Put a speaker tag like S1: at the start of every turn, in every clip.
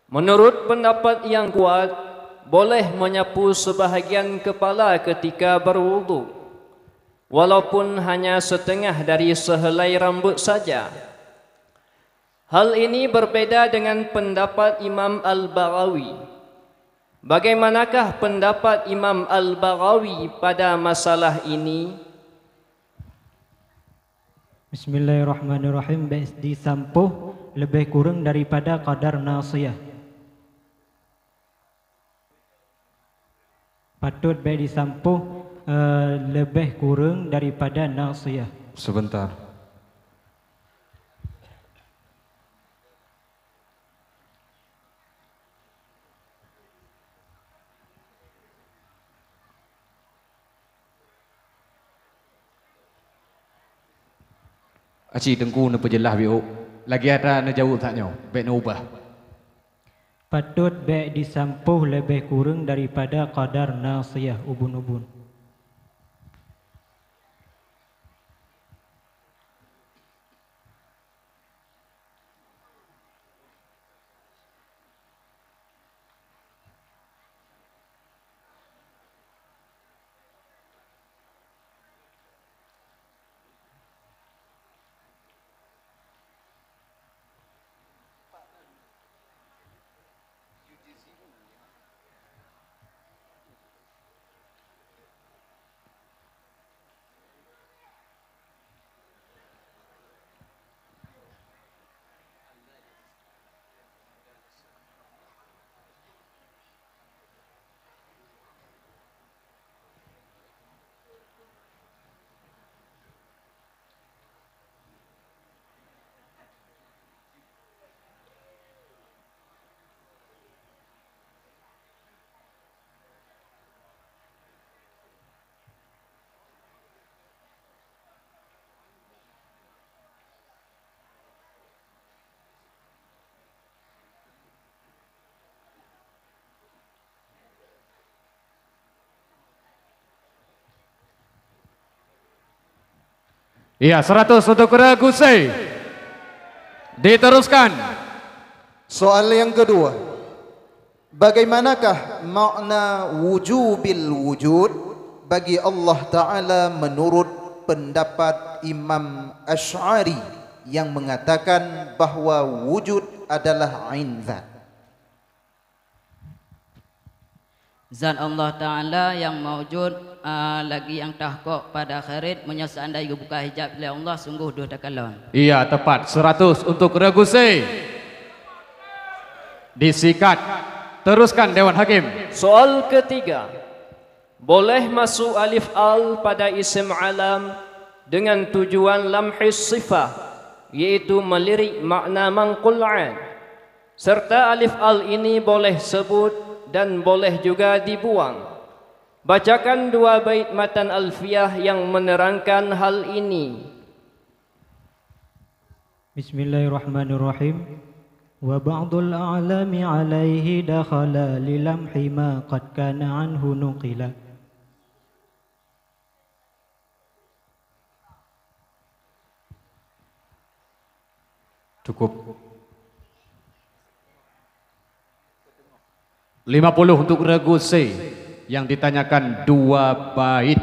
S1: menurut pendapat yang kuat, boleh menyapu sebahagian kepala ketika berwudu, walaupun hanya setengah dari sehelai rambut saja. Hal ini berbeda dengan pendapat Imam Al-Baghawi. Bagaimanakah pendapat Imam Al-Baghawi pada masalah ini?
S2: Bismillahirrahmanirrahim. Disampuh lebih kurang daripada qadar nasiyah. Patut disampuh lebih kurang daripada nasiyah.
S3: Sebentar. Acik tengku nak perjelas biuk. Lagi ada nak jawab taknya. Baik nak ubah.
S2: Patut baik disampuh lebih kurang daripada qadar nasiyah ubun-ubun.
S3: Iya, 100 untuk Gusei. Diteruskan.
S4: Soal yang kedua. Bagaimanakah makna wujubil wujud bagi Allah Ta'ala menurut pendapat Imam Asy'ari yang mengatakan bahawa wujud adalah ain zat?
S5: Zat Allah Ta'ala yang mawujud lagi yang tahqiq pada akhirat, seandainya buka hijab oleh Allah, sungguh dah takalon.
S3: Iya, tepat. 100 untuk Gusei. Disikat. Teruskan Dewan Hakim.
S1: Soal ketiga. Boleh masuk alif al pada isim alam dengan tujuan lamhis sifah, yaitu melirik makna mangqul'an. Serta alif al ini boleh sebut dan boleh juga dibuang. Bacakan dua bait matan alfiyah yang menerangkan hal ini.
S2: Bismillahirrahmanirrahim. Wa ba'dul a'lami 'alaihi dakhala lilamhi ma qad kana anhu nuqila.
S3: Cukup. 50 untuk Gusei. Yang ditanyakan dua bait.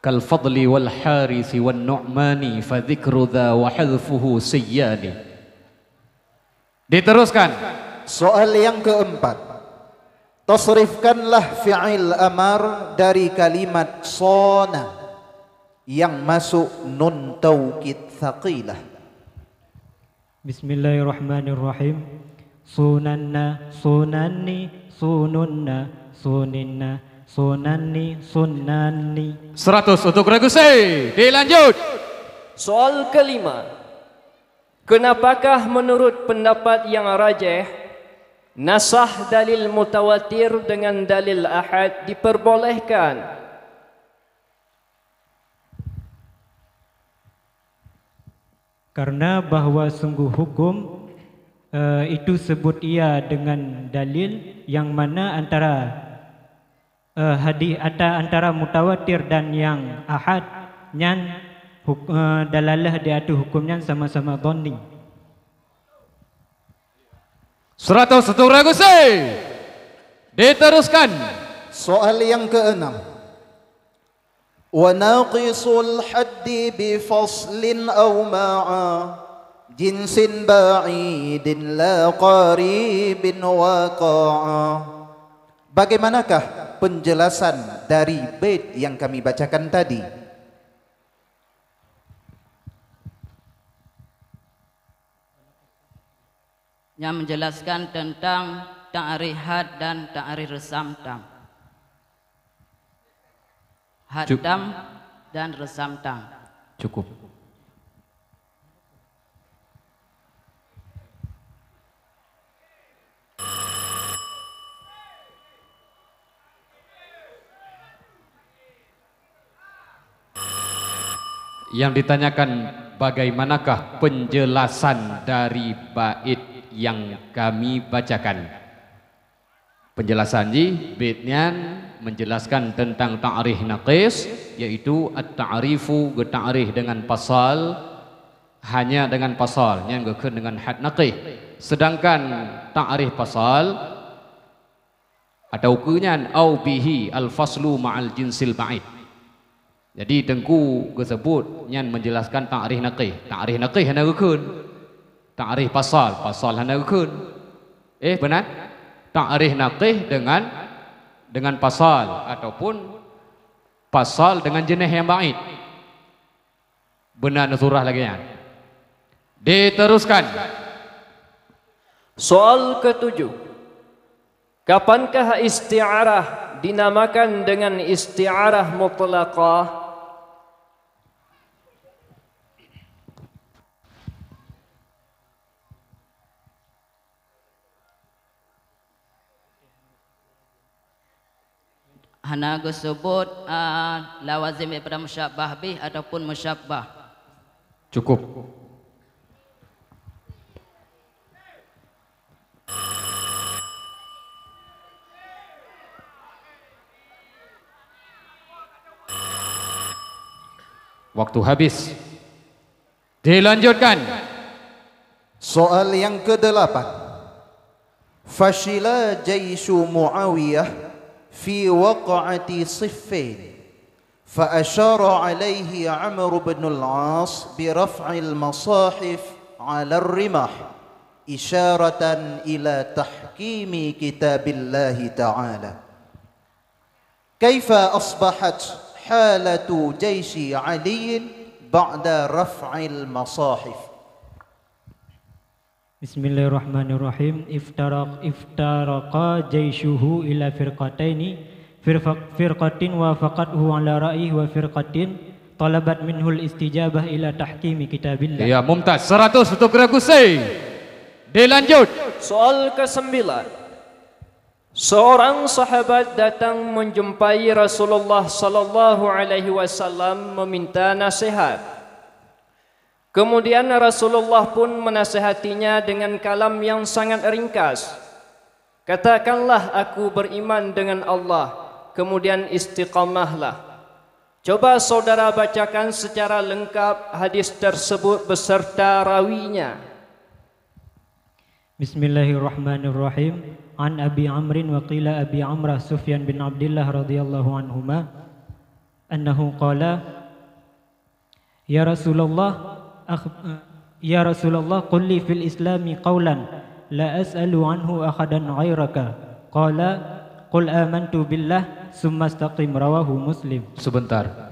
S3: Kal fadli wal harisi wan nu'mani fa dzikru dha wa hadfuhu sayyani. Diteruskan.
S4: Soal yang keempat. Tasrifkanlah fi'il amar dari kalimat sona yang masuk nun taukid thaqilah.
S2: Bismillahirrahmanirrahim. Sunanna sunanni sununna suninna sunanni sunnani.
S3: 100 untuk Gusei. Dilanjut.
S1: Soal kelima. Kenapakah menurut pendapat yang rajih nasah dalil mutawatir dengan dalil ahad diperbolehkan?
S2: Karena bahawa sungguh hukum itu sebut ia dengan dalil yang mana antara hadis antara mutawatir dan yang ahad nyan dalalah dia tu hukumnya sama-sama dhanni.
S3: 100 untuk Ragusi. Diteruskan.
S4: Soal yang keenam. Wa naqisul haddi bi faslin aw ma'a jinsin ba'idin la qaribin waqa'a. Bagaimanakah penjelasan dari bait yang kami bacakan tadi?
S5: Yang menjelaskan tentang ta'rif had dan ta'rif resam tam. Hadam dan resam tam.
S3: Cukup. Yang ditanyakan bagaimanakah penjelasan dari bait yang kami bacakan. Penjelasan ji baitnya menjelaskan tentang ta'rif naqis, yaitu at-ta'rifu ta'rif dengan pasal, hanya dengan pasal yang berkaitan dengan had naqis. Sedangkan ta'rif pasal atau kunyan au bihi al-faslu ma'al jinsil ba'id. Jadi tengku tersebut yang menjelaskan ta'rif naqis. Ta'rif naqis hanya berkaitan. Ta'rif pasal, pasal hanya berkaitan. Benar? Ta'rif naqis dengan pasal ataupun pasal dengan jenis yang ba'id. Benar surah lagi ya. Diteruskan.
S1: Soal ketujuh. Kapankah isti'arah dinamakan dengan isti'arah mutlaqah?
S5: Hana sebut lawazim daripada musyabbah bih ataupun musyabbah.
S3: Cukup. Waktu habis. Dilanjutkan.
S4: Soal yang ke-8. Fashila jaishu Muawiyah في وقعة صفين فأشار عليه عمرو بن العاص برفع المصاحف على الرماح إشارة إلى تحكيم كتاب الله تعالى. كيف أصبحت حالة جيش علي بعد رفع المصاحف؟
S2: Bismillahirrahmanirrahim. Iftaraqa jaishuhu ila firqataini, firqatin wafaqathu ala ra'ih wa firqatin talabat minhul istijabah ila tahkimi kitabillah.
S3: Ya, mumtaz. 100 untuk Ragusi. Dilanjut.
S1: Soal ke-9. Seorang sahabat datang menjumpai Rasulullah sallallahu alaihi wasallam meminta nasihat. Kemudian Rasulullah pun menasihatinya dengan kalam yang sangat ringkas. Katakanlah aku beriman dengan Allah, kemudian istiqamahlah. Coba saudara bacakan secara lengkap hadis tersebut beserta rawinya.
S2: Bismillahirrahmanirrahim. An Abi Amrin wa qila Abi Amrah Sufyan bin Abdullah radhiyallahu anhuma annahu qala Ya Rasulullah Ya Rasulullah qul li fil islami qawlan la as'alu anhu ahadan ghairaka. Qala qul amantu billah summa istaqim, rawahu Muslim.
S3: Sebentar.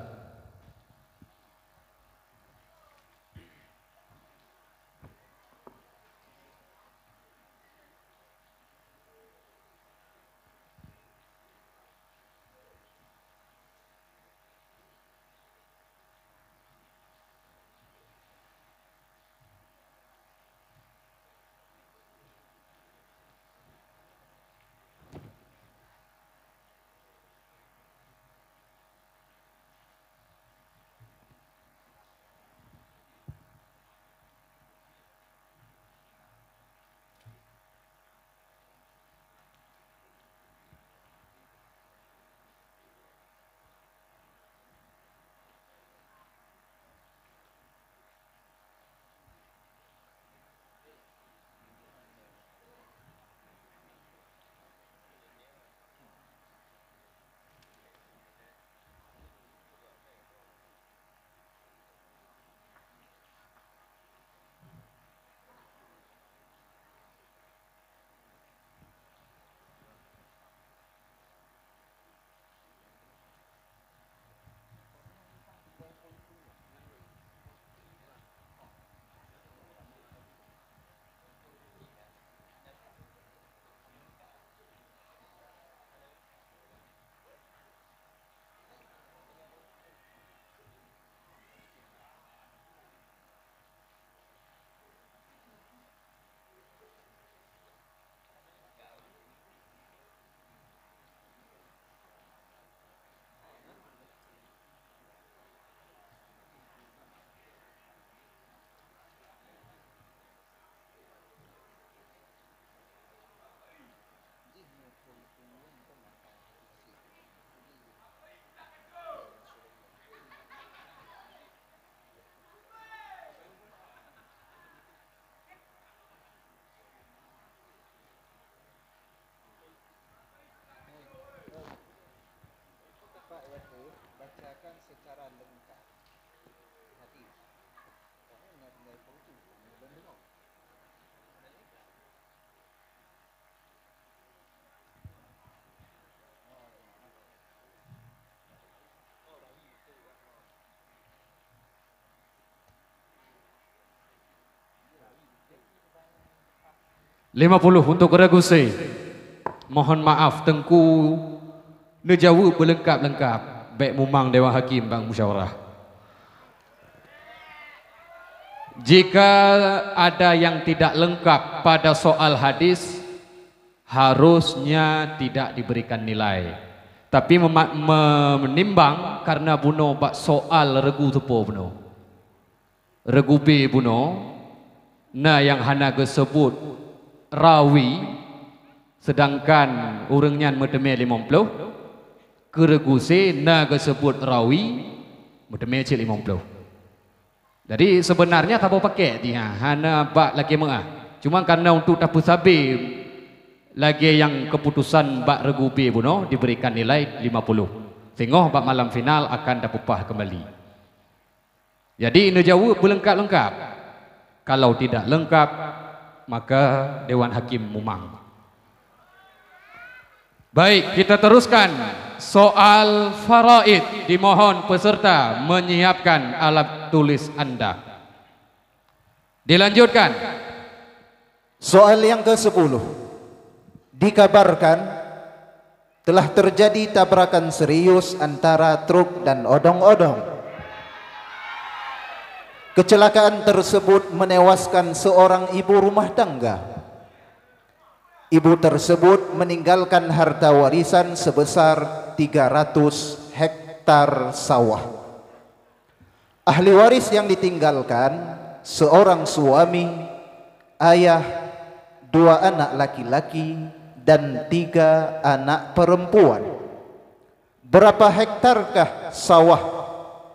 S3: 50 untuk Reguse. Mohon maaf Tengku nejawab berlengkap-lengkap. Baik Mumang Dewan Hakim Bang Musyawarah. Jika ada yang tidak lengkap pada soal hadis, harusnya tidak diberikan nilai. Tapi menimbang karena buno bak soal regu tepo buno. Regu B buno, na yang hana gesebut rawi, sedangkan urangnya medeme 50, ke regu C na gesebut rawi, medeme cik 50. Jadi sebenarnya tak apa pakai dia, hana bak lagi mengah. Cuma karena untuk tapu sabi lagi yang keputusan bak regu B buno diberikan nilai 50. Sehingga bak malam final akan dapupah kembali. Jadi ini jawab berlengkap-lengkap. Kalau tidak lengkap maka Dewan Hakim Mumang. Baik, kita teruskan soal faraid. Dimohon peserta menyiapkan alat tulis Anda. Dilanjutkan.
S4: Soal yang ke-10. Dikabarkan telah terjadi tabrakan serius antara truk dan odong-odong. Kecelakaan tersebut menewaskan seorang ibu rumah tangga. Ibu tersebut meninggalkan harta warisan sebesar 300 hektar sawah. Ahli waris yang ditinggalkan seorang suami, ayah, 2 anak laki-laki dan 3 anak perempuan. Berapa hektarkah sawah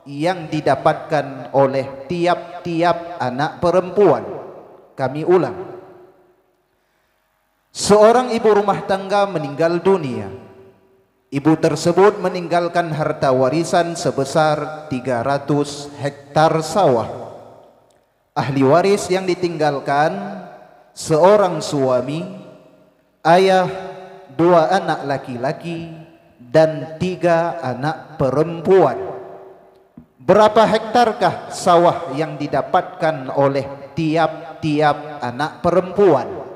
S4: yang didapatkan oleh tiap-tiap anak perempuan? Kami ulang. Seorang ibu rumah tangga meninggal dunia. Ibu tersebut meninggalkan harta warisan sebesar 300 hektar sawah. Ahli waris yang ditinggalkan seorang suami, ayah, 2 anak laki-laki dan 3 anak perempuan. Berapa hektarkah sawah yang didapatkan oleh tiap-tiap anak perempuan?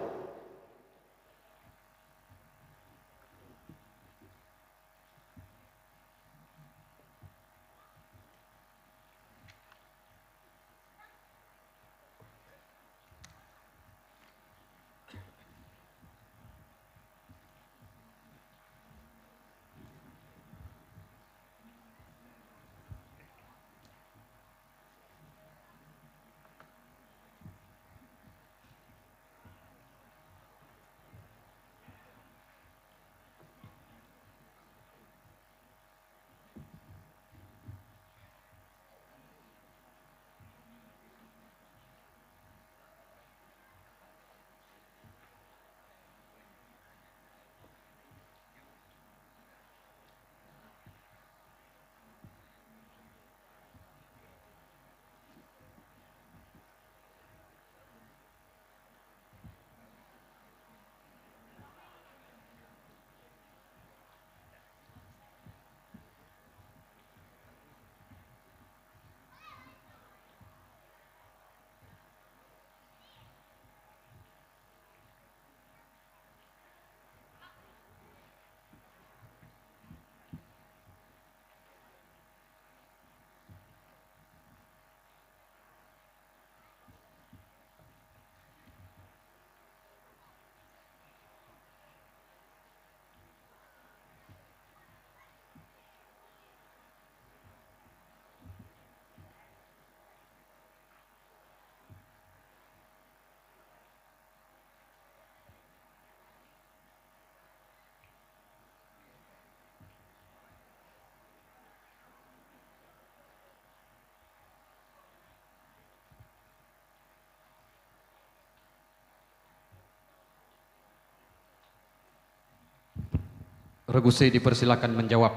S3: Reguse dipersilakan menjawab.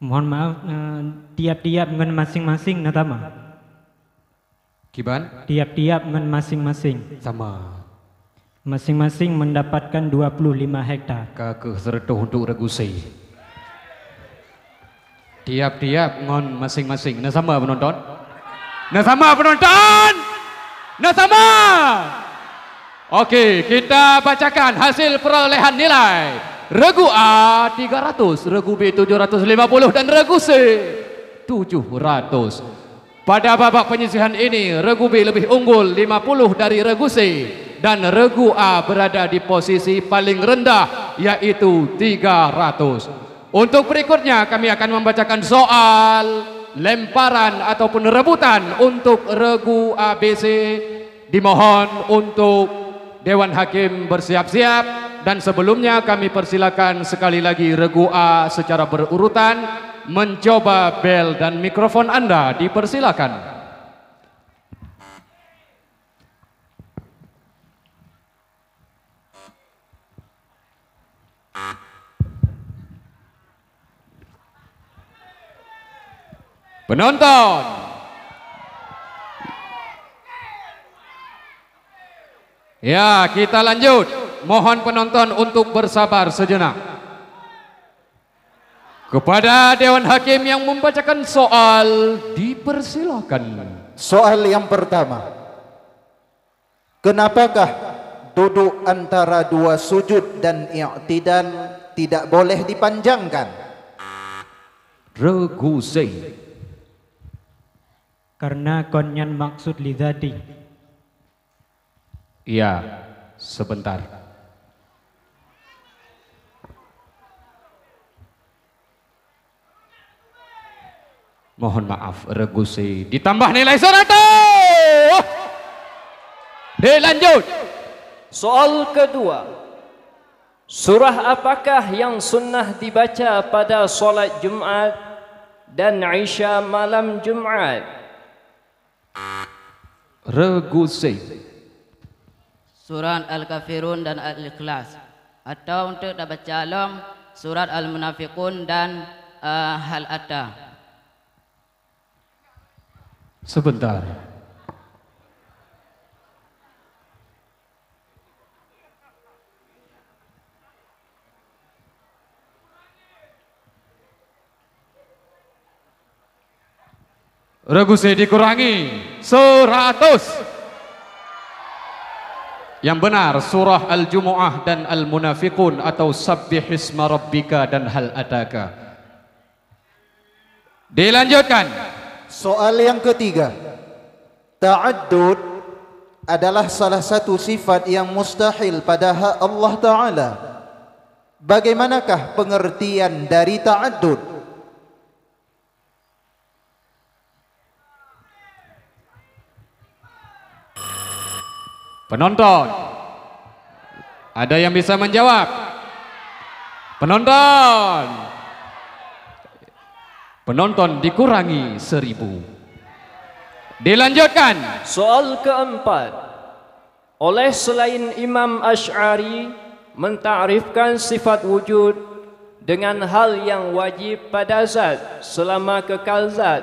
S2: Mohon maaf, tiap-tiap ngen masing-masing natama.
S3: Kiban?
S2: Tiap-tiap ngen masing-masing.
S3: Sama.
S2: Masing-masing mendapatkan 25 hektar.
S3: Kakek serta untuk Reguse. Tiap-tiap ngon masing-masing. Nah sama penonton? Nah sama penonton? Nah sama? Okey, kita bacakan hasil perolehan nilai. Regu A 300, regu B 750 dan regu C 700. Pada babak penyisihan ini, regu B lebih unggul 50 dari regu C dan regu A berada di posisi paling rendah yaitu 300. Untuk berikutnya kami akan membacakan soal lemparan ataupun rebutan untuk regu ABC. Dimohon untuk Dewan Hakim bersiap-siap dan sebelumnya kami persilakan sekali lagi regu A secara berurutan mencoba bel dan mikrofon Anda, dipersilakan. Penonton, ya, kita lanjut. Mohon penonton untuk bersabar sejenak. Kepada Dewan Hakim yang membacakan soal, dipersilakan.
S4: Soal yang pertama. Kenapakah duduk antara dua sujud dan i'tidal tidak boleh dipanjangkan?
S3: Regu C.
S2: Karena konyan maksud lidzati.
S3: Iya, sebentar. Mohon maaf, regu C ditambah nilai 100. Dilanjut.
S1: Soal kedua. Surah apakah yang sunnah dibaca pada solat Jumaat dan Isya malam Jumaat?
S3: Regu C.
S5: Surat Al-Kafirun dan Al-Ikhlas. Atau untuk baca alam surat Al-Munafiqun dan Hal Atta.
S3: Sebentar. Regu C dikurangi 100. Yang benar surah Al-Jumu'ah dan Al-Munafiqun atau Sabbihisma Rabbika dan Hal Ataka. Dilanjutkan.
S4: Soal yang ketiga. Ta'addud adalah salah satu sifat yang mustahil pada hak Allah Ta'ala. Bagaimanakah pengertian dari ta'addud?
S3: Penonton, ada yang bisa menjawab? Penonton, penonton dikurangi 1000. Dilanjutkan.
S1: Soal keempat. Oleh selain Imam Asy'ari mentakrifkan sifat wujud dengan hal yang wajib pada zat selama kekal zat,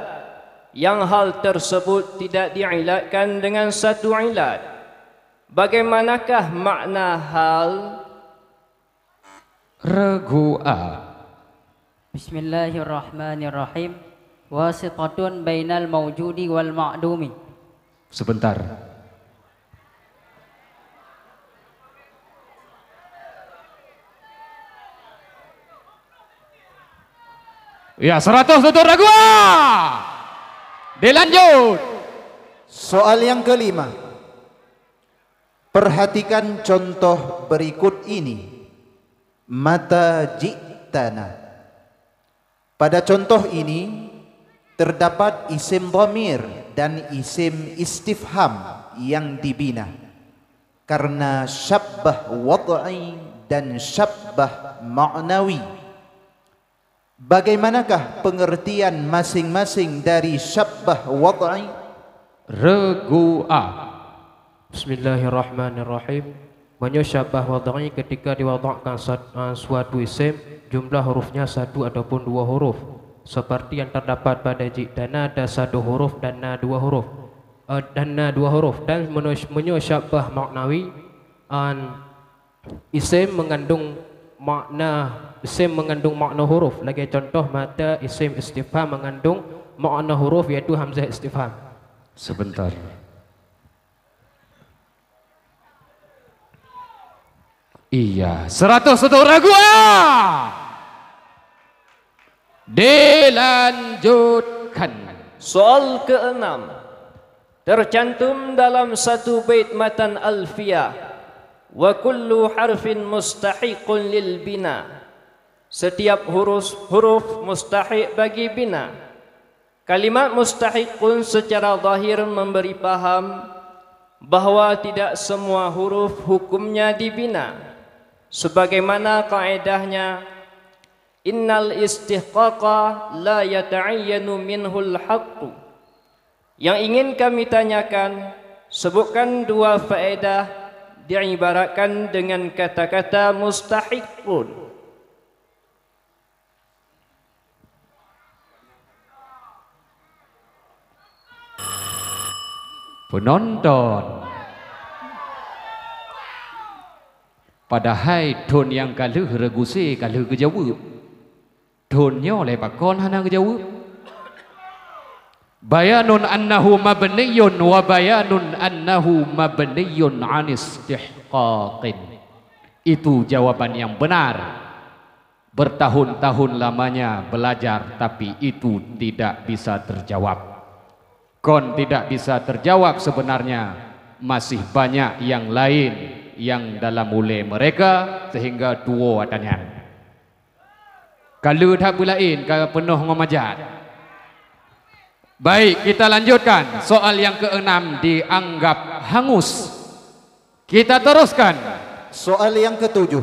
S1: yang hal tersebut tidak diilatkan dengan satu ilat. Bagaimanakah makna hal?
S3: Regu A.
S5: Bismillahirrahmanirrahim. Wasitatun bainal mawjudi wal ma'dumi.
S3: Sebentar. Ya, 100 untuk regu A. Dilanjut.
S4: Soal yang kelima. Perhatikan contoh berikut ini. Mata ji'tana. Pada contoh ini terdapat isim dhamir dan isim istifham yang dibina karena syabbah wad'i dan syabbah ma'nawi. Bagaimanakah pengertian masing-masing dari syabbah wad'i?
S3: Regu A.
S6: Bismillahirrahmanirrahim. Menyesyabah wadai ketika diwadakkan suatu isim, jumlah hurufnya satu ataupun dua huruf. Seperti yang terdapat pada ji'dana ada satu huruf dan na dua huruf. Dan menyesyabah maknawi, isim mengandung makna huruf. Lagi contoh mata isim istifham mengandung makna huruf yaitu hamzah istifham.
S3: Sebentar. Iya, 100 untuk ragu A. Dilanjutkan.
S1: Soal ke-6 tercantum dalam satu bait matan alfiyah, wa kullu harfin mustahiqun lil bina. Setiap huruf mustahiq bagi bina. Kalimat mustahiqun secara zahir memberi paham bahawa tidak semua huruf hukumnya dibina. Sebagaimana kaedahnya, innal istihqaqa la yata'ayyanu minhul haqqu. Yang ingin kami tanyakan, sebutkan dua faedah diibaratkan dengan kata-kata mustahiqun.
S3: Penonton, padahal don yang kalah reguse kalah kejawab. Donnya oleh pakon hana kejawab. Bayanun annahu mabniyun wa bayanun annahu mabniyun an istihqaqin. Itu jawaban yang benar. Bertahun-tahun lamanya belajar tapi itu tidak bisa terjawab. Kon tidak bisa terjawab sebenarnya masih banyak yang lain yang dalam ule mereka sehingga dua atanyan. Kalau tak bulain kalau penuh ngomajat. Baik, kita lanjutkan. Soal yang ke-6 dianggap hangus. Kita teruskan.
S4: Soal yang ke-7.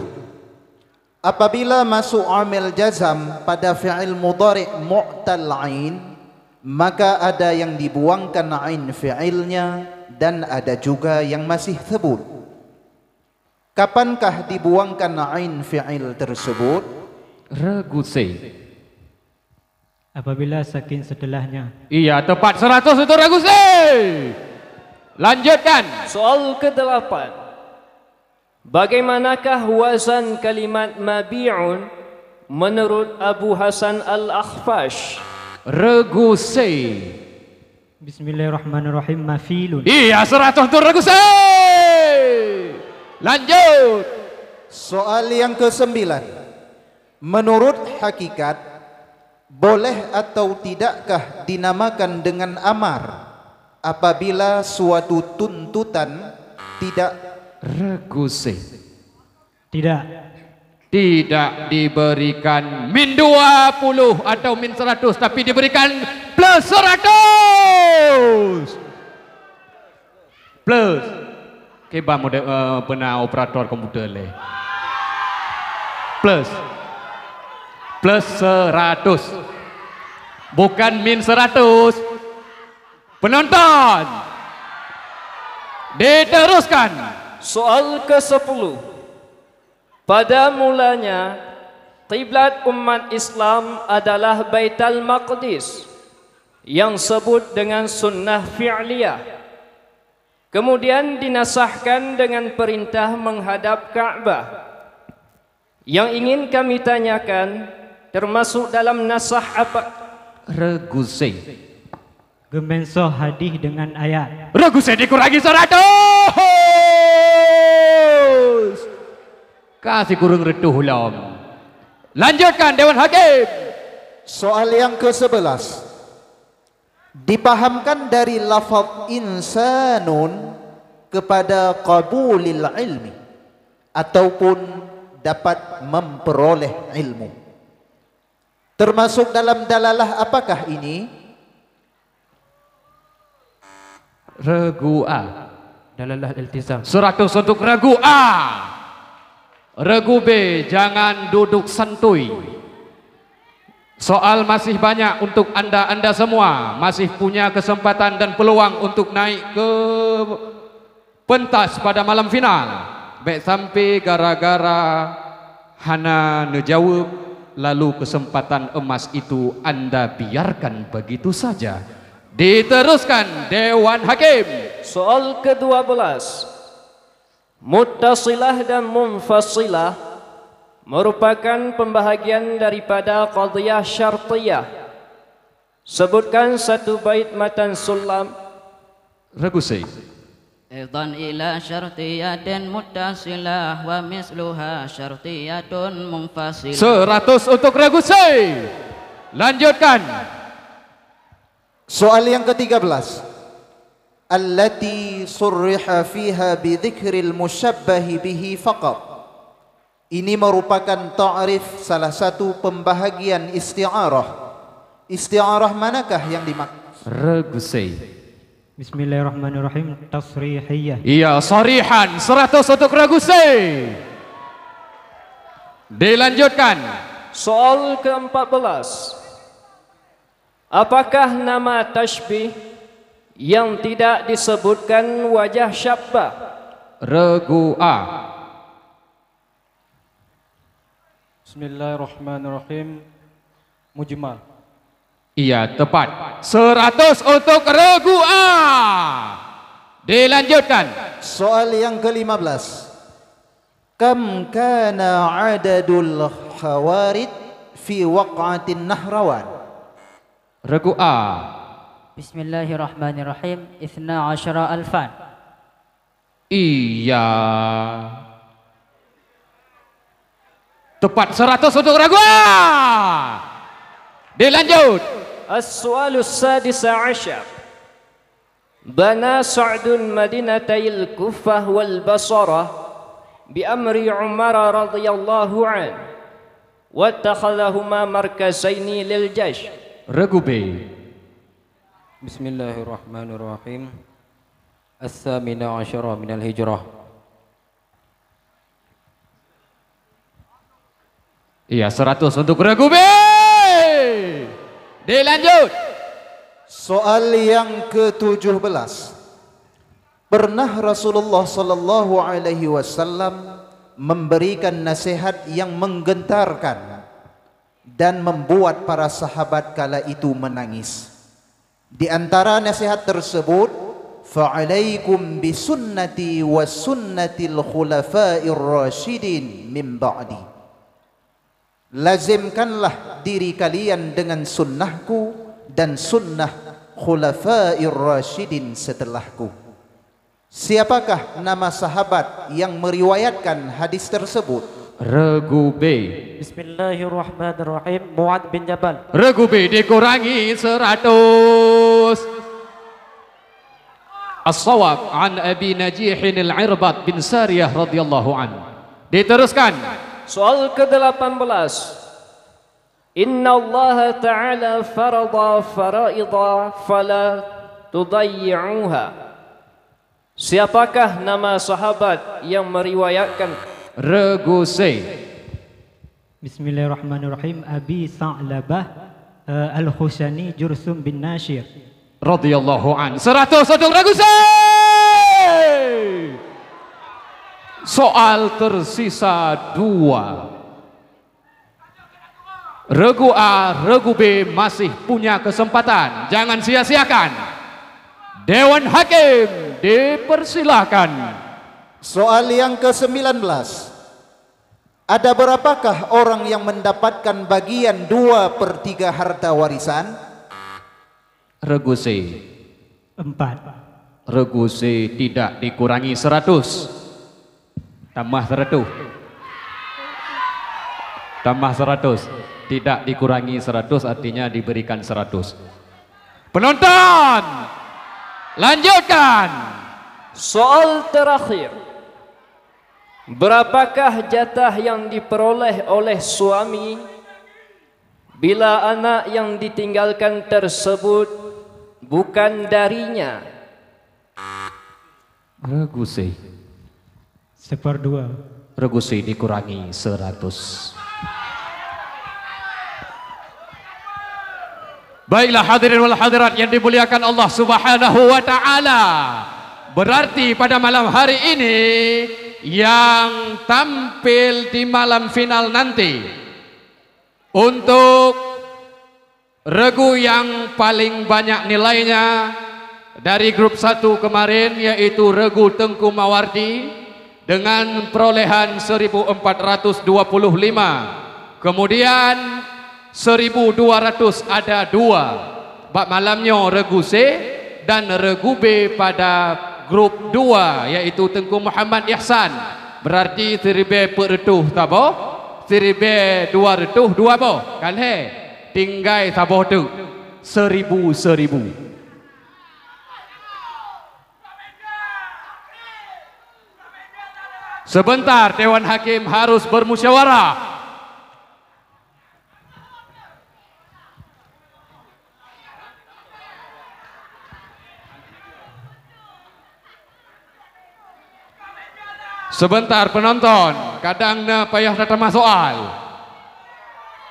S4: Apabila masuk amil jazam pada fi'il mudhari' mu'tal ain, maka ada yang dibuangkan ain fi'ilnya dan ada juga yang masih thebut. Kapankah dibuangkan ain fi'il tersebut?
S3: Reguse.
S2: Apabila sakin setelahnya.
S3: Iya, tepat 100 untuk reguse. Lanjutkan.
S1: Soal ke-8. Bagaimanakah wazan kalimat mabi'un menurut Abu Hasan Al-Akhfash?
S3: Reguse.
S2: Bismillahirrahmanirrahim. Mafilun.
S3: Iya, 100 untuk reguse. Lanjut.
S4: Soal yang ke-9. Menurut hakikat, boleh atau tidakkah dinamakan dengan amar apabila suatu tuntutan tidak
S3: reguse?
S2: Tidak.
S3: Tidak diberikan min 20 atau min 100, tapi diberikan plus 100. Plus. Keba mode pernah operator komputer le. Plus. Plus 100. Bukan min 100. Penonton. Diteruskan.
S1: Soal ke-10. Pada mulanya, kiblat umat Islam adalah Baitul Maqdis yang sebut dengan sunnah fi'liyah. Kemudian dinasahkan dengan perintah menghadap Ka'bah. Yang ingin kami tanyakan, termasuk dalam nasah apa?
S3: Reguse.
S2: Gemensoh hadis dengan ayat.
S3: Reguse dikurangi 100. Kasih kurang reduh ulam. Lanjutkan Dewan Hakim.
S4: Soal yang ke-11. Dipahamkan dari lafaz insanun kepada qabulil ilmi ataupun dapat memperoleh ilmu. Termasuk dalam dalalah apakah ini?
S3: Regu A.
S6: Dalalah iltizam.
S3: 100 untuk regu A. Regu B, jangan duduk santuy. Soal masih banyak untuk anda semua. Masih punya kesempatan dan peluang untuk naik ke pentas pada malam final. Baik sampai gara-gara hana ngejawab, lalu kesempatan emas itu anda biarkan begitu saja. Diteruskan Dewan Hakim.
S1: Soal ke-12. Muttasilah dan munfasilah merupakan pembahagian daripada qadhiyah syartiyah. Sebutkan satu bait matan sulam.
S3: Reguse.
S5: Idan ila syartiyatin muttasilah wa misluha syartiyatun munfasilah.
S3: 100 untuk regu C. Lanjutkan.
S4: Soal yang ke-13. Allati surriha fiha bi dzikril mushabbahi bihi faqat. Ini merupakan ta'rif salah satu pembahagian isti'arah. Isti'arah manakah yang dimaksud?
S3: Regu C.
S2: Bismillahirrahmanirrahim. Tasrihiyah.
S3: Iya, sarihan. 100 untuk regu C. Dilanjutkan.
S1: Soal ke-14. Apakah nama tashbih yang tidak disebutkan wajah syabbah?
S3: Regu A.
S7: Bismillahirrahmanirrahim. Mujmal.
S3: Iya, tepat. 100 untuk regu A. Dilanjutkan.
S4: Soal yang ke-15. Kam kana adadul khawarid fi waq'atin Nahrawan?
S3: Regu A.
S8: Bismillahirrahmanirrahim. 12,000.
S3: Iya. Tepat. 100 untuk regu A. Dilanjut.
S1: السؤال السادس عشر. بنى سعد مدينتي الكوفة والبصرة بأمر عمر رضي الله عنه واتخذهما مركزين للجيش.
S3: Regu B.
S7: Bismillahirrahmanirrahim. As-samina asyara minal hijrah.
S3: Iya, 100 untuk regu B. Dilanjut.
S4: Soal yang ke-17. Pernah Rasulullah sallallahu alaihi wasallam memberikan nasihat yang menggentarkan dan membuat para sahabat kala itu menangis. Di antara nasihat tersebut, fa'alaikum bisunnati wa sunnatil khulafa'ir rasyidin min ba'di. Lazimkanlah diri kalian dengan sunnahku dan sunnah khulafa'ir rasyidin setelahku. Siapakah nama sahabat yang meriwayatkan hadis tersebut?
S3: Regu B.
S7: Bismillahirrahmanirrahim. Mu'ad bin Jabal.
S3: Regu B dikurangi 100. As-sawab an Abi Najihin al-Irbad bin Sariyah radhiyallahu anhu. Diteruskan.
S1: Soal ke-18. Inna Allah Ta'ala farada faraida fala tudayyi'uha. Siapakah nama sahabat yang meriwayatkan?
S3: Regu C.
S2: Bismillahirrahmanirrahim. Abi Sa'labah Al-Khushani Jursum bin Nashir
S3: radhiyallahu an. 100 untuk regu C. Soal tersisa 2. Regu A, regu B masih punya kesempatan. Jangan sia-siakan. Dewan Hakim dipersilakan.
S4: Soal yang ke-19. Ada berapakah orang yang mendapatkan bagian 2/3 harta warisan?
S3: Regu C.
S2: 4.
S3: Regu C tidak dikurangi 100. Tambah 100. Tambah 100. Tidak dikurangi 100 artinya diberikan 100. Penonton, lanjutkan.
S1: Soal terakhir. Berapakah jatah yang diperoleh oleh suami bila anak yang ditinggalkan tersebut bukan darinya?
S3: Regu C.
S2: 1/2.
S3: Regu C dikurangi 100. Baiklah hadirin wal hadirat yang dimuliakan Allah Subhanahu wa taala. Berarti pada malam hari ini yang tampil di malam final nanti untuk regu yang paling banyak nilainya dari grup 1 kemarin yaitu regu Tengku Mawardi dengan perolehan 1425. Kemudian 1200 ada 2. Bab malamnya regu C dan regu B pada grup 2 iaitu Tengku Muhammad Ihsan. Berarti seribe peretuh tabo, seribe 200 2 apa? Kalhe tinggai tabo tu 1000. Sebentar, Dewan Hakim harus bermusyawarah. Sebentar penonton, kadang payah datang soal.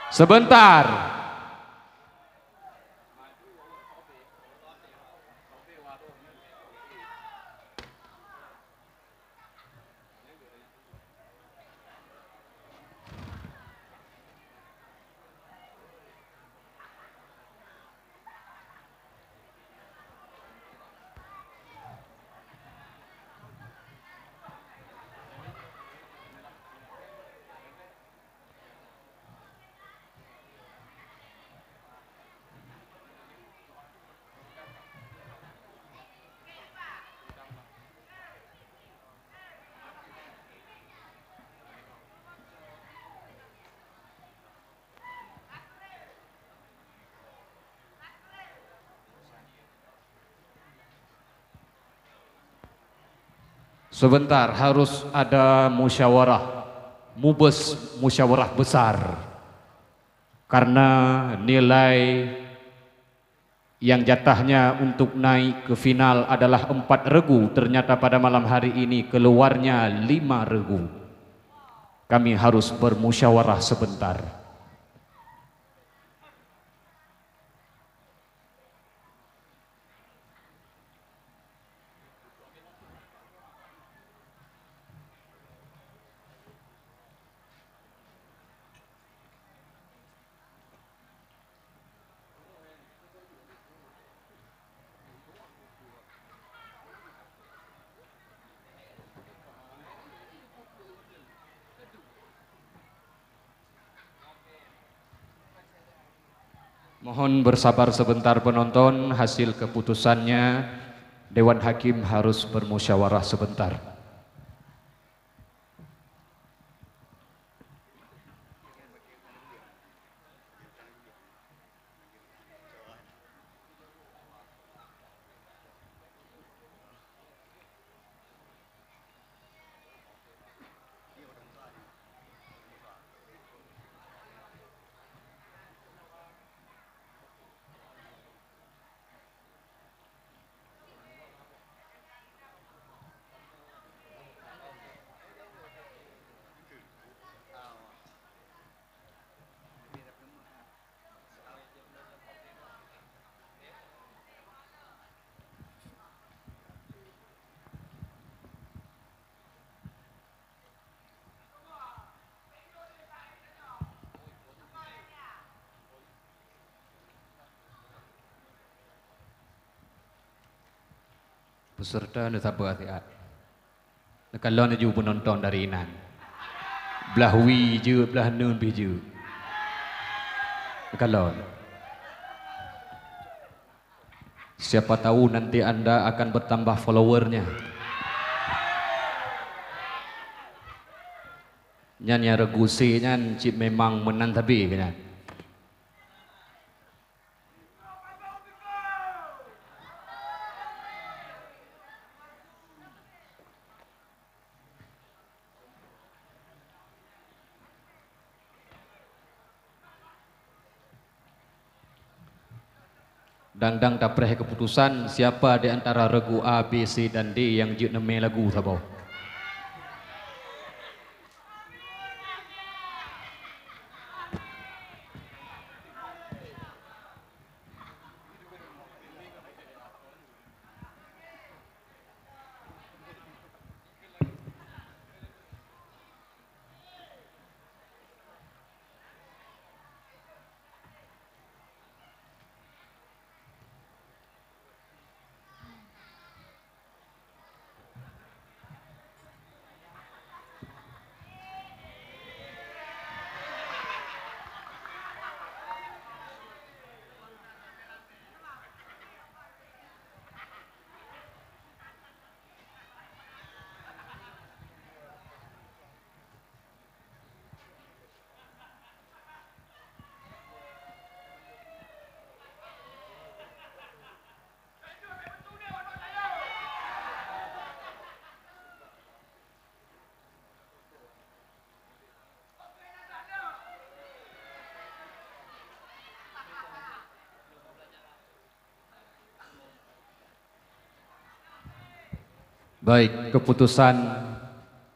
S3: Sebentar. Sebentar, harus ada musyawarah, musyawarah besar. Karena nilai yang jatahnya untuk naik ke final adalah 4 regu, ternyata pada malam hari ini keluarnya 5 regu. Kami harus bermusyawarah sebentar. Mohon bersabar sebentar penonton, hasil keputusannya Dewan Hakim harus bermusyawarah sebentar. Peserta neta berhati-hati. Kalau naju penonton dari inan, belah wi je, belah nun biju. Kalau siapa tahu nanti anda akan bertambah followernya. Nyanyi regusi nyan cip memang menang tapi kan. Dang-dang dapreh keputusan siapa di antara regu A, B, C dan D yang juk neme lagu sabau. Baik, keputusan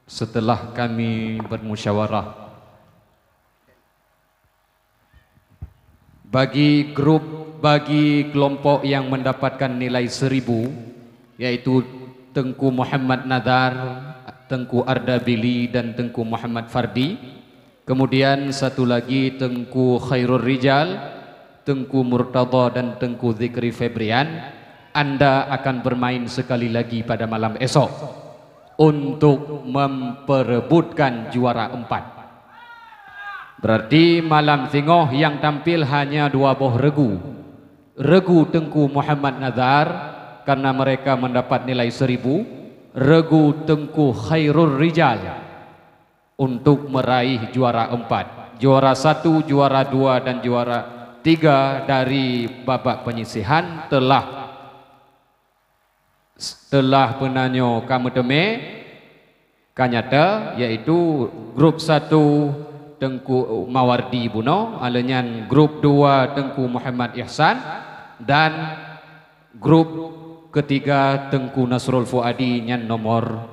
S3: setelah kami bermusyawarah, bagi kelompok yang mendapatkan nilai 1000, yaitu Tengku Muhammad Nadar, Tengku Ardabili dan Tengku Muhammad Fardi. Kemudian satu lagi Tengku Khairul Rijal, Tengku Murtada dan Tengku Zikri Febrian. Anda akan bermain sekali lagi pada malam esok untuk memperebutkan juara 4. Berarti malam tengok yang tampil hanya 2 buah regu. Regu Tengku Muhammad Nazar karena mereka mendapat nilai 1000. Regu Tengku Khairul Rijal untuk meraih juara 4. Juara 1, juara 2 dan juara 3 dari babak penyisihan telah penanyo kamu teme kanyata, yaitu grup 1 Tengku Mawardi Buno, alenyan grup 2 Tengku Muhammad Ihsan dan grup ketiga Tengku Nasrul Fuadi nyan nomor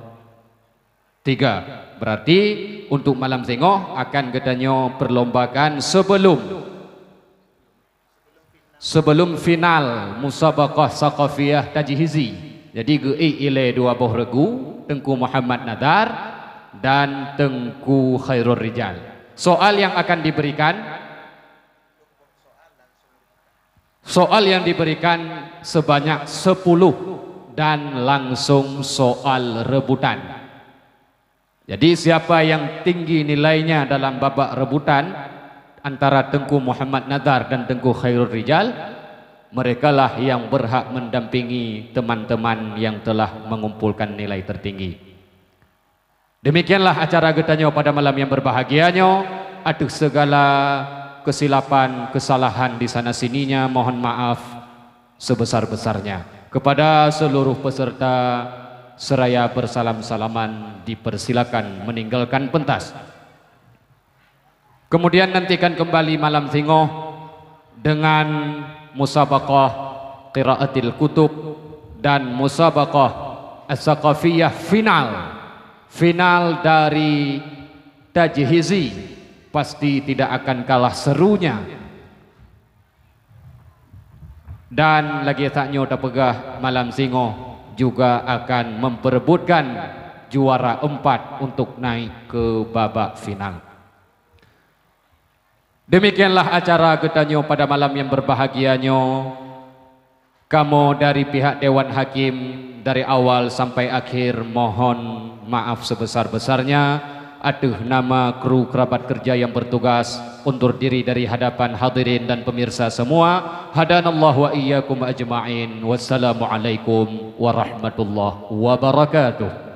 S3: 3. Berarti untuk malam tengok akan kedanyo perlombakan sebelum final musabaqah saqafiyah tajhizi. Jadi ile 2 buah regu, Tengku Muhammad Nadar dan Tengku Khairul Rijal. Soal yang diberikan sebanyak 10 dan langsung soal rebutan. Jadi siapa yang tinggi nilainya dalam babak rebutan antara Tengku Muhammad Nadar dan Tengku Khairul Rijal, merekalah yang berhak mendampingi teman-teman yang telah mengumpulkan nilai tertinggi. Demikianlah acara getanyo pada malam yang berbahagianyo. Aduh segala kesilapan, kesalahan di sana sininya mohon maaf sebesar-besarnya. Kepada seluruh peserta seraya bersalam-salaman dipersilakan meninggalkan pentas. Kemudian nantikan kembali malam tengok dengan musabaqah qiraatil kutub dan musabaqah as-saqafiyah final dari tajhizi. Pasti tidak akan kalah serunya. Dan lagi taknyo pegah malam singo juga akan memperebutkan juara 4 untuk naik ke babak final. Demikianlah acara getanyo pada malam yang berbahagianyo. Kamu dari pihak Dewan Hakim dari awal sampai akhir mohon maaf sebesar-besarnya. Aduh nama kru kerabat kerja yang bertugas undur diri dari hadapan hadirin dan pemirsa semua. Hadanallahu wa iyyakum ajma'in. Wassalamualaikum warahmatullahi wabarakatuh.